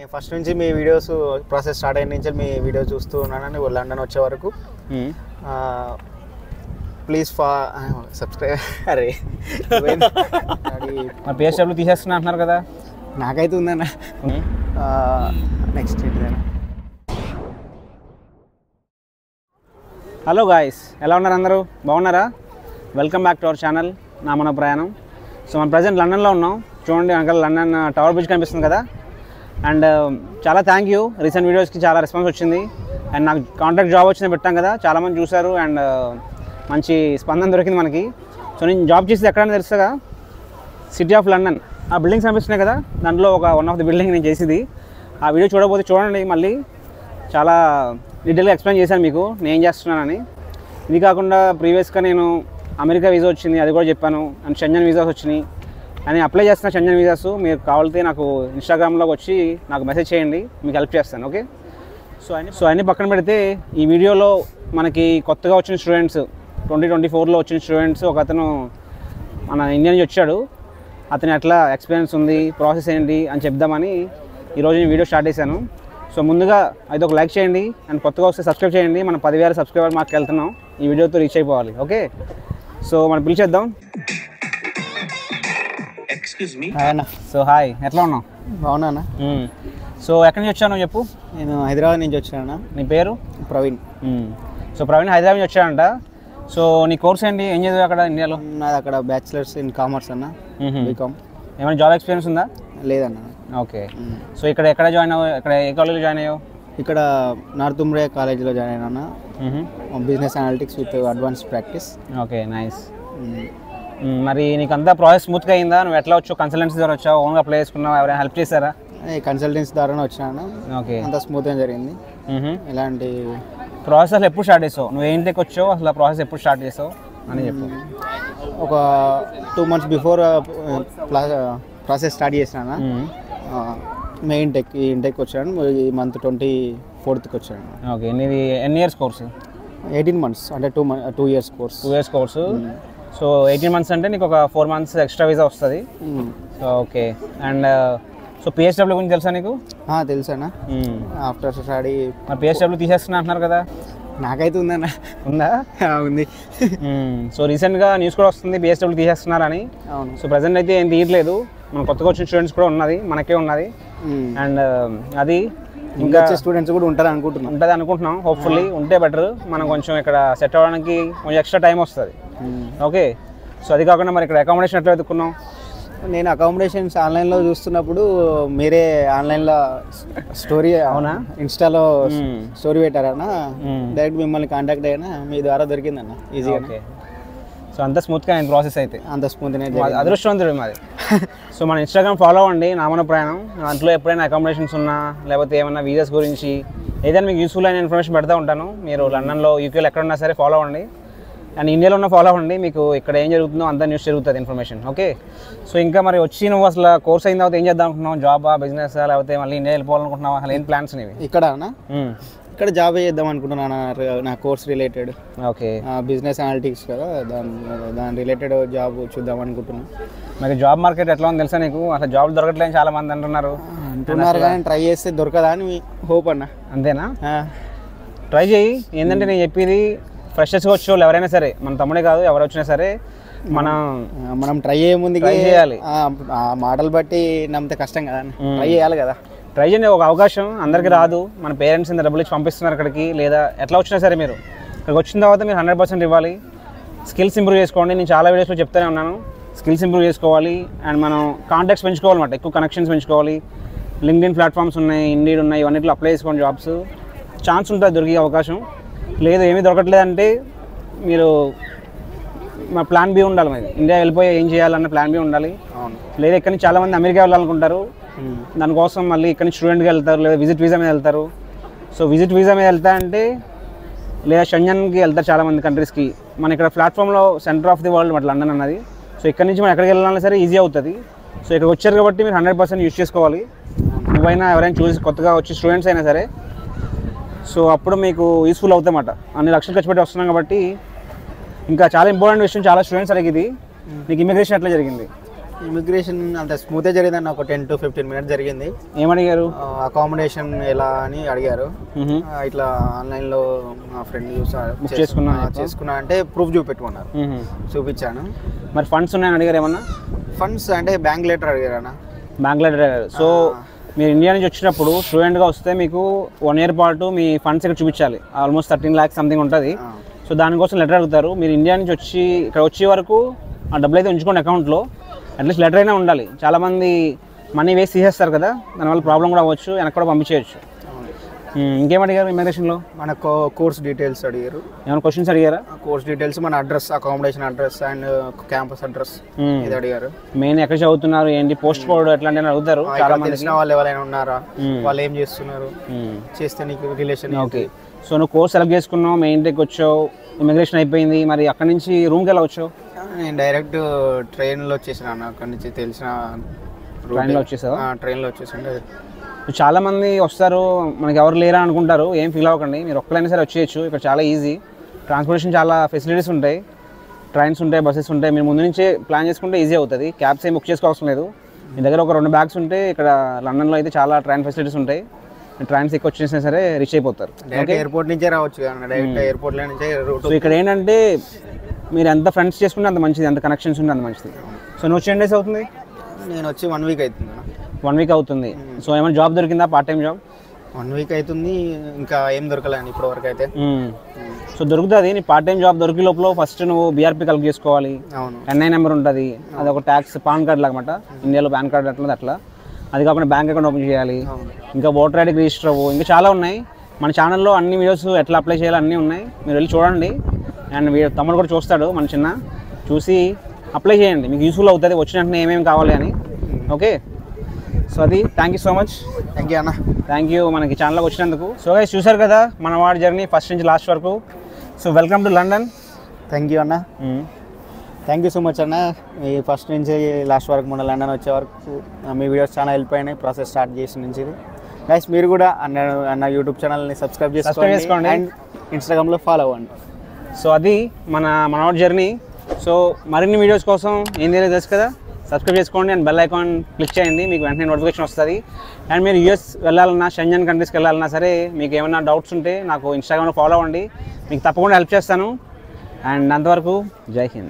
నేను ఫస్ట్ నుంచి మీ videos process start అయిన నుంచి మీ వీడియో చూస్తూ ఉన్నాను లండన్ వచ్చే వరకు. Please subscribe. అరే పిఎస్డబ్ల్యూ తీసేస్తున్నా అంటున్నారు కదా, నాకైతే ఉందన్న. నెక్స్ట్ హలో గాయస్, ఎలా ఉన్నారు అందరూ? బాగున్నారా? Welcome back to our channel నా మన ప్రయాణం. సో మనం ప్రజెంట్ లండన్లో ఉన్నాం. చూడండి వెనకాల లండన్ టవర్ బ్రిడ్జ్ కనిపిస్తుంది కదా. అండ్ చాలా థ్యాంక్ యూ, రీసెంట్ వీడియోస్కి చాలా రెస్పాన్స్ వచ్చింది. అండ్ నాకు కాంట్రాక్ట్ జాబ్ వచ్చింది పెట్టాం కదా, చాలామంది చూశారు అండ్ మంచి స్పందన దొరికింది మనకి. సో నేను జాబ్ చేసేది ఎక్కడైనా తెలుస్తుందా, సిటీ ఆఫ్ లండన్. ఆ బిల్డింగ్స్ కనిపిస్తున్నాయి కదా, దాంట్లో వన్ ఆఫ్ ది బిల్డింగ్ నేను చేసేది. ఆ వీడియో చూడకపోతే చూడండి, మళ్ళీ చాలా డీటెయిల్గా ఎక్స్ప్లెయిన్ చేశాను మీకు నేను ఏం చేస్తున్నానని. ఇది కాకుండా ప్రీవియస్గా నేను అమెరికా వీసా వచ్చింది, అది కూడా చెప్పాను. అండ్ షెంజన్ వీసాస్ వచ్చినాయి అని అప్లై చేస్తున్న షెంజన్ వీసాస్. మీరు కావాలితే నాకు ఇన్స్టాగ్రామ్లోకి వచ్చి నాకు మెసేజ్ చేయండి, మీకు హెల్ప్ చేస్తాను. ఓకే, సో అన్నీ పక్కన పెడితే ఈ వీడియోలో మనకి కొత్తగా వచ్చిన స్టూడెంట్స్ 2024లో వచ్చిన స్టూడెంట్స్ ఒక అతను మన ఇండియా నుంచి వచ్చాడు. అతను ఎట్లా ఎక్స్పీరియన్స్ ఉంది, ప్రాసెస్ ఏంటి అని చెప్దామని ఈరోజు నేను వీడియో స్టార్ట్ చేశాను. సో ముందుగా అయితే ఒక లైక్ చేయండి అండ్ కొత్తగా వస్తే సబ్స్క్రైబ్ చేయండి. మనం 10,000 సబ్స్క్రైబర్ మాకు వెళ్తున్నాం, ఈ వీడియోతో రీచ్ అయిపోవాలి. ఓకే, సో మనం పిలిచేద్దాం. సో హాయ్, ఎట్లా ఉన్నావు? బాగున్నా. సో ఎక్కడి నుంచి వచ్చాను చెప్పు. నేను హైదరాబాద్ నుంచి వచ్చాను. నీ పేరు? ప్రవీణ్. సో ప్రవీణ్ హైదరాబాద్ నుంచి వచ్చాడంట. సో నీ కోర్స్ ఏంటి, ఏం చదివావు అక్కడ ఇండియాలో? నాది అక్కడ బ్యాచిలర్స్ ఇన్ కామర్స్ అన్న, బీకామ్. ఏమైనా జాబ్ ఎక్స్పీరియన్స్ ఉందా? లేదన్న. ఓకే, సో ఎక్కడ జాయిన్ అయ్యావు? ఇక్కడ ఏ కాలేజ్లో జాయిన్ అయ్యావు? ఇక్కడ నార్త్ ఉమ్రియా కాలేజ్లో జాయిన్ అయినా, business analytics with advance practice. Okay, nice. మరి నీకు అంతా ప్రాసెస్ స్మూత్గా అయిందా? నువ్వు ఎట్లా వచ్చావు? కన్సల్టెన్సీ ద్వారా వచ్చావు, ఓన్గా అప్లై చేసుకున్నావు, ఎవరైనా హెల్ప్ చేశారా? కన్సల్టెన్సీ ద్వారానే వచ్చాను. ఓకే, అంతా స్మూత్గా జరిగింది. ఇలాంటి ప్రాసెస్ అసలు ఎప్పుడు స్టార్ట్ చేసావు? నువ్వు ఏంటికి వచ్చావు, అసలు ప్రాసెస్ ఎప్పుడు స్టార్ట్ చేసావు అని చెప్పు. ఒక 2 months బిఫోర్ ప్రాసెస్ స్టార్ట్ చేసినా. మే ఇంటెక్ వచ్చాను, ఈ మంత్ 24th వచ్చాను. ఓకే, నీది ఎన్ని ఇయర్స్ కోర్సు? 18 months, అంటే 2 years course. 2 years course. So 18 months అంటే నీకు ఒక 4 months ఎక్స్ట్రా వీసా వస్తుంది. So okay, and so PSW గురించి తెలుసా నీకు? తెలుసానా. ఆఫ్టర్ స్టడీ పిఎస్డబ్ల్యూ తీసేస్తున్నా అంటున్నారు కదా, నాకైతే ఉందన్న. ఉందా? ఉంది. సో రీసెంట్గా న్యూస్ కూడా వస్తుంది పిఎస్డబ్ల్యూ తీసేస్తున్నారని. అవును. సో ప్రజెంట్ అయితే ఏం తీయట్లేదు, మన కొత్తగా వచ్చిన స్టూడెంట్స్ కూడా ఉన్నది, మనకే ఉన్నది. అండ్ అది ఇంకా స్టూడెంట్స్ కూడా ఉంటుంది అనుకుంటున్నాం. హోప్ఫుల్లీ ఉంటే బెటర్, మనం కొంచెం ఇక్కడ సెట్ అవ్వడానికి కొంచెం ఎక్స్ట్రా టైం వస్తుంది. ఓకే, సో అది కాకుండా మరి ఇక్కడ అకామిడేషన్ ఎట్లా వెతుక్కున్నాం? నేను అకామిడేషన్స్ ఆన్లైన్లో చూస్తున్నప్పుడు మీరే ఆన్లైన్లో స్టోరీ, అవునా, ఇన్స్టాలో స్టోరీ పెట్టారన్న, డైరెక్ట్ మిమ్మల్ని కాంటాక్ట్ అయినా, మీ ద్వారా దొరికిందన్న ఈజీగా. ఓకే, సో అంత స్మూత్గా నేను ప్రాసెస్ అయితే అంత స్మూత్గా అదృష్టవంతుడు మాది. సో మన ఇన్స్టాగ్రామ్ ఫాలో అవ్వండి, నామన ప్రయాణం. దాంట్లో ఎప్పుడైనా అకామిడేషన్స్ ఉన్నా లేకపోతే ఏమన్నా వీసాస్ గురించి ఏదైనా మీకు యూస్ఫుల్ అయిన ఇన్ఫర్మేషన్ పెడతా ఉంటాను. మీరు లండన్లో, యూకేలో ఎక్కడున్నా సరే ఫాలో అవ్వండి. అండ్ ఇండియాలో ఉన్న ఫాలో అవ్వండి, మీకు ఇక్కడ ఏం జరుగుతుందో అంతా న్యూస్ జరుగుతుంది, ఇన్ఫర్మేషన్. ఓకే, సో ఇంకా మరి వచ్చి నువ్వు అసలు కోర్స్ అయిన తర్వాత ఏం చేద్దాం అనుకుంటున్నావు? జాబా, బిజినెస్, లేకపోతే మళ్ళీ ఇండియా వెళ్ళిపోవాలనుకుంటున్నావా? అసలు ఏం ప్లాన్స్ నీవి? ఇక్కడ జాబ్ చేద్దాం అనుకుంటున్నాను, నా course related. Okay, business analytics కదా, దాని రిలేటెడ్ జాబ్ చూద్దాం అనుకుంటున్నాను. మరి జాబ్ మార్కెట్ ఎట్లా ఉంది తెలుసా నీకు? అసలు జాబ్ దొరకట్లేదు చాలా మంది అంటున్నారు కానీ ట్రై చేస్తే దొరకదా అని హోప్ అన్న. అంతేనా? ట్రై చేయి. ఏంటంటే నేను చెప్పేది, ఫ్రెషర్స్గా వచ్చే వాళ్ళు ఎవరైనా సరే, మన తమ్ముడే కాదు ఎవరు వచ్చినా సరే, మనం ట్రై చేయ ముందు చేయాలి. మాటలు బట్టి నమ్మితే కష్టం కదా, ట్రై చేయాలి కదా. ట్రై చేయండి, ఒక అవకాశం అందరికీ రాదు. మన పేరెంట్స్ ఇంత డబ్బులు ఇచ్చి పంపిస్తున్నారు అక్కడికి, లేదా ఎట్లా వచ్చినా సరే మీరు ఇక్కడికి వచ్చిన తర్వాత మీరు 100% ఇవ్వాలి. స్కిల్స్ ఇంప్రూవ్ చేసుకోండి. నేను చాలా వీడియోస్లో చెప్తూనే ఉన్నాను, స్కిల్స్ ఇంప్రూవ్ చేసుకోవాలి. అండ్ మనం కాంటాక్ట్స్ పెంచుకోవాలన్నమాట, ఎక్కువ కనెక్షన్స్ పెంచుకోవాలి. లింక్డ్ఇన్ ప్లాట్ఫామ్స్ ఉన్నాయి, ఇండీడ్ ఉన్నాయి, ఇవన్నిట్లో అప్లై చేసుకోండి. జాబ్స్ ఛాన్స్ ఉంటుంది, దొరికే అవకాశం లేదు. ఏమీ దొరకట్లేదంటే మీరు మా ప్లాన్ బి ఉండాలి. మరి ఇండియా వెళ్ళిపోయి ఏం చేయాలన్న ప్లాన్ బి ఉండాలి. లేదా ఇక్కడ నుంచి చాలామంది అమెరికా వెళ్ళాలనుకుంటారు, దానికోసం మళ్ళీ ఇక్కడ నుంచి స్టూడెంట్గా వెళ్తారు, లేదా విజిట్ వీసా మీద వెళ్తారు. సో విజిట్ వీసా మీద వెళ్తా అంటే, లేదా షెంజన్కి వెళ్తారు చాలామంది కంట్రీస్కి. మన ఇక్కడ ప్లాట్ఫామ్లో సెంటర్ ఆఫ్ ది వరల్డ్ మన లండన్ అన్నది. సో ఇక్కడ నుంచి మనం ఎక్కడికి వెళ్ళాలన్నా సరే ఈజీ అవుతుంది. సో ఇక్కడ వచ్చారు కాబట్టి మీరు 100% యూజ్ చేసుకోవాలి. నువ్వైనా ఎవరైనా చూసి కొత్తగా వచ్చి స్టూడెంట్స్ అయినా సరే, సో అప్పుడు మీకు యూస్ఫుల్ అవుతాయన్నమాట. అన్ని లక్షలు ఖర్చు పెట్టి వస్తున్నాం కాబట్టి. ఇంకా చాలా ఇంపార్టెంట్ విషయం, చాలా స్టూడెంట్స్ అడిగేది, నీకు ఇమిగ్రేషన్ ఎట్లా జరిగింది? ఇమిగ్రేషన్ అంత స్మూత్గా జరిగిందన్న, ఒక 10 to 15 minutes జరిగింది. ఏమడిగారు? అకామిడేషన్ ఎలా అని అడిగారు. ఇట్లా ఆన్లైన్లో మా ఫ్రెండ్ బుక్ చేసుకున్నా అంటే ప్రూఫ్ చూపెట్టుకున్నారు, చూపించాను. మరి ఫండ్స్ ఉన్నాయని అడిగారు ఏమన్నా? ఫండ్స్ అంటే బ్యాంక్ లెటర్ అడిగారు అన్న. బ్యాంక్ లెటర్ అడిగారు. సో మీరు ఇండియా నుంచి వచ్చినప్పుడు స్టూడెంట్గా వస్తే మీకు 1 year పాటు మీ ఫండ్స్ ఇక్కడ చూపించాలి. ఆల్మోస్ట్ 13 lakhs సంథింగ్ ఉంటుంది. సో దానికోసం లెటర్ అడుగుతారు. మీరు ఇండియా నుంచి వచ్చి ఇక్కడ వచ్చే వరకు ఆ డబ్బులు అయితే ఉంచుకోండి అకౌంట్లో. అట్లీస్ట్ లెటర్ అయినా ఉండాలి. చాలామంది మనీ వేస్ట్ తీసేస్తారు కదా, దానివల్ల ప్రాబ్లం కూడా అవ్వచ్చు, వెనక్కి కూడా పంపించేయచ్చు. ఇంకేం అడిగారు ఇమిగ్రేషన్లో? మన కోర్స్ డీటెయిల్స్ అడిగారు. ఏమైనా క్వశ్చన్స్ అడిగారా? కోర్స్ డీటెయిల్స్, మన address, accommodation address and campus address ఇది అడిగారు. మెయిన్ ఎక్కడ చదువుతున్నారు ఏంటి, పోస్ట్ కోడ్ ఎట్లాంటి అడుగుతారు. చాలా మంది తెలిసిన వాళ్ళు ఎవరైనా ఉన్నారా, వాళ్ళు ఏం చేస్తున్నారు, చేస్తే నీకు రిలేషన్. ఓకే. సో నువ్వు కోర్స్ సెలెక్ట్ చేసుకున్నావు, మెయిన్ టెక్ వచ్చావు, ఇమిగ్రేషన్ అయిపోయింది, మరి అక్కడ నుంచి రూమ్కి ఎలా వచ్చావు? నేను డైరెక్ట్ ట్రైన్లో వచ్చేసాను అన్న. అక్కడి నుంచి తెలిసిన ట్రైన్లో వచ్చేసావు? ట్రైన్లో వచ్చేసాను. చాలామంది వస్తారు, మనకి ఎవరు లేరా అనుకుంటారు. ఏం ఫీల్ అవ్వకండి, మీరు ఒక్కరైనా సరే వచ్చేయచ్చు. ఇక్కడ చాలా ఈజీ, ట్రాన్స్పోర్టేషన్ చాలా ఫెసిలిటీస్ ఉంటాయి, ట్రైన్స్ ఉంటాయి, బస్సెస్ ఉంటాయి. మీరు ముందు నుంచే ప్లాన్ చేసుకుంటే ఈజీ అవుతుంది. క్యాబ్స్ ఏం బుక్ చేసుకోవాల్సిన లేదు. మీ దగ్గర ఒక 2 bags ఉంటే ఇక్కడ లండన్లో అయితే చాలా ట్రైన్ ఫెసిలిటీస్ ఉంటాయి. ట్రైన్స్ ఎక్కువ వచ్చేసినా సరే రీచ్ అయిపోతారు. ఎయిర్పోర్ట్ నుంచే రావచ్చు, డైరెక్ట్ ఎయిర్పోర్ట్లో నుంచే రూట్. సో ఇక్కడ ఏంటంటే మీరు ఎంత ఫ్రెండ్స్ చేసుకుంటే అంత మంచిది, అంత కనెక్షన్స్ ఉంటే అంత మంచిది. సో నువ్వు వచ్చి 10 days అవుతుంది? నేను వచ్చి 1 week అవుతుంది. 1 week అవుతుంది. సో ఏమైనా జాబ్ దొరికిందా, పార్ట్ టైం జాబ్? 1 week అవుతుంది, ఇంకా ఏం దొరకలేండి ఇప్పటి వరకు అయితే. సో దొరుకుతుంది. నీ పార్ట్ టైం జాబ్ దొరికే లోపల ఫస్ట్ నువ్వు BRP కలెక్ట్ చేసుకోవాలి. NI నెంబర్ ఉంటుంది, అది ఒక ట్యాక్స్ పాన్ కార్డ్ లాగమాట. ఇండియాలో పాన్ కార్డ్ అట్లా అట్లా. అది కాకుండా బ్యాంక్ అకౌంట్ ఓపెన్ చేయాలి, ఇంకా ఓటర్ ఐడికి రిజిస్టర్ అవ్వు, ఇంకా చాలా ఉన్నాయి. మన ఛానల్లో అన్ని వీడియోస్ ఎట్లా అప్లై చేయాలి అన్నీ ఉన్నాయి, మీరు వెళ్ళి చూడండి. అండ్ తమ్ముడు కూడా చూస్తాడు, మన చిన్న, చూసి అప్లై చేయండి, మీకు యూస్ఫుల్ అవుతుంది. వచ్చిన వెంటనే ఏమేమి కావాలి అని. ఓకే, సో అది. Thank you so much. Thank you అన్న. థ్యాంక్ యూ మనకి ఛానల్కి వచ్చినందుకు. సో గైస్ చూసారు కదా మన వాడి జర్నీ ఫస్ట్ నుంచి లాస్ట్ వరకు. So welcome to London. Thank you అన్న. థ్యాంక్ యూ సో మచ్ అన్న. ఈ ఫస్ట్ నుంచి లాస్ట్ వరకు మన లండన్ వచ్చే వరకు మీ వీడియోస్ చాలా హెల్ప్ అయినాయి, ప్రాసెస్ స్టార్ట్ చేసిన నుంచి. గైస్ మీరు కూడా అన్న యూట్యూబ్ ఛానల్ని సబ్స్క్రైబ్ చేసుకోండి అండ్ ఇన్స్టాగ్రామ్లో ఫాలో అవ్వండి. సో అది మనవాడి జర్నీ. సో మరిన్ని వీడియోస్ కోసం ఏం తెలియదు తెలుసు కదా, సబ్స్క్రైబ్ చేసుకోండి అండ్ బెల్ ఐకాన్ క్లిక్ చేయండి, మీకు వెంటనే నోటిఫికేషన్ వస్తుంది. అండ్ మీరు US వెళ్ళాలన్నా, షెంజన్ కంట్రీస్కి వెళ్ళాలన్నా సరే, మీకు ఏమైనా డౌట్స్ ఉంటే నాకు ఇన్స్టాగ్రామ్లో ఫాలో అవ్వండి, మీకు తప్పకుండా హెల్ప్ చేస్తాను. అండ్ అంతవరకు జై హింద్.